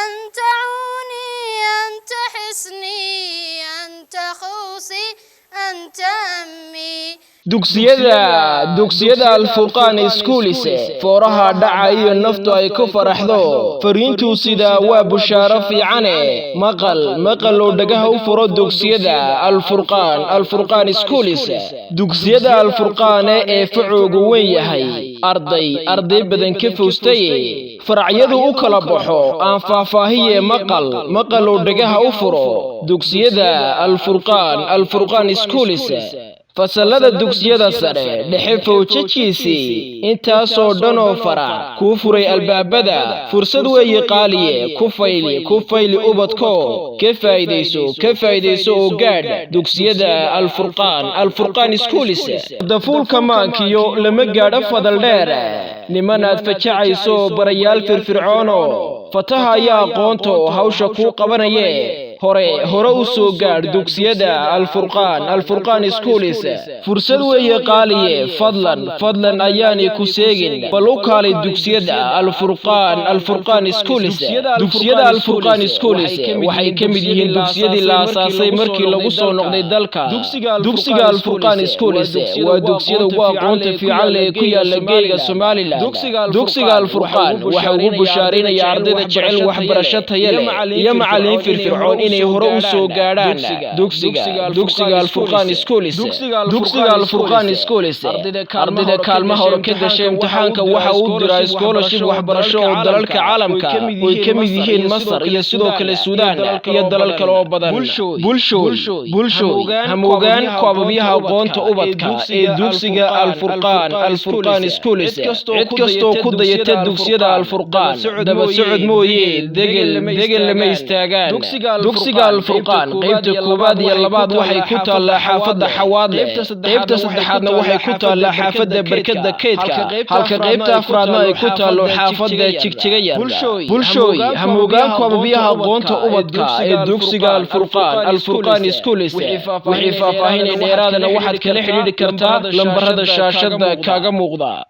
أنت عوني أنت حصني أنت خوصي أنت أمي dugsiyada Al-Furqan Schools fooraha dhaca iyo naftu ay ku faraxdo fariintu sida waa bushaaro fiican maqal oo dhagaha u furo dugsiyada Al-Furqan Schools dugsiyada Al-Furqan ee fuugu weyn yahay arday badan ka foostay faracyadu u kala baxo aan faahfaahiye maqal oo dhagaha u furo dugsiyada Al-Furqan Schools fasalada dugsiyada sare dhexe fowjajkiisi intaasoo dhan oo farac ku furay albaabada fursad weeye qaaliye ku fayli ubadko ka faa'iideyso oo gaadh dugsiyada Al-Furqan Schools dafuulka maankiyo lama gaadho fadal dheer nimanaad fajacayso barayaal firfircoono fataha ayaa aqoonto hawsha ku qabanaya hore u soo gaar dugsiyada Al-Furqan Schools fursad weeye qaaliye fadlan ayaani ku seegin bal u kaalay dugsiyada Al-Furqan Schools dugsiyada Al-Furqan Schools waxay ka mid yihiin dugsiyadii la aasaasay markii lagu soo noqday dalka dugsiga Al-Furqan Schools waa dugsiyada ugu aqoonta fiican ee ku yaala geeska Soomaaliland dugsiga Al-Furqan waxa uu bushaarinaya ardayda jecel waxbarasho tayo leh iyo macallimiin firfircoon inay hore u soo gaadhaan dugsiga Al-Furqan Schools dugsiga Al-Furqan Schools ardayda kaalmaha hore ka gashay imtixaanka waxa uu diraa scholarship waxbarasho oo dalalka caalamka oo ka mid yihiin Masar iyo sidoo kale Suudaan iyo dalal kale oo badan bulsho hamuugaan koobabiyaha aqoonta ubadka ee dugsiga Al-Furqan Schools cid kastoo ku dayata dugsiyada Al-Furqan daba socod mooyee degel lama istaagaan dugsiga Al-Furqan qaybta koobaad iyo labaad waxay ku taalaa xaafadda Xawaadle qaybta saddexaadna waxay ku taalaa xaafadda Barkada Keydka halka qaybta afraadna ay ku taalo xaafadda Jigjigaya bulshooy hamuugaan koobabiyaha aqoonta ubadka ee dugsiga Al-Furqan Schools wixii faahfaahin dheeraadana waxaad kala xiriiri kartaa lambarada shaashada kaaga muuqda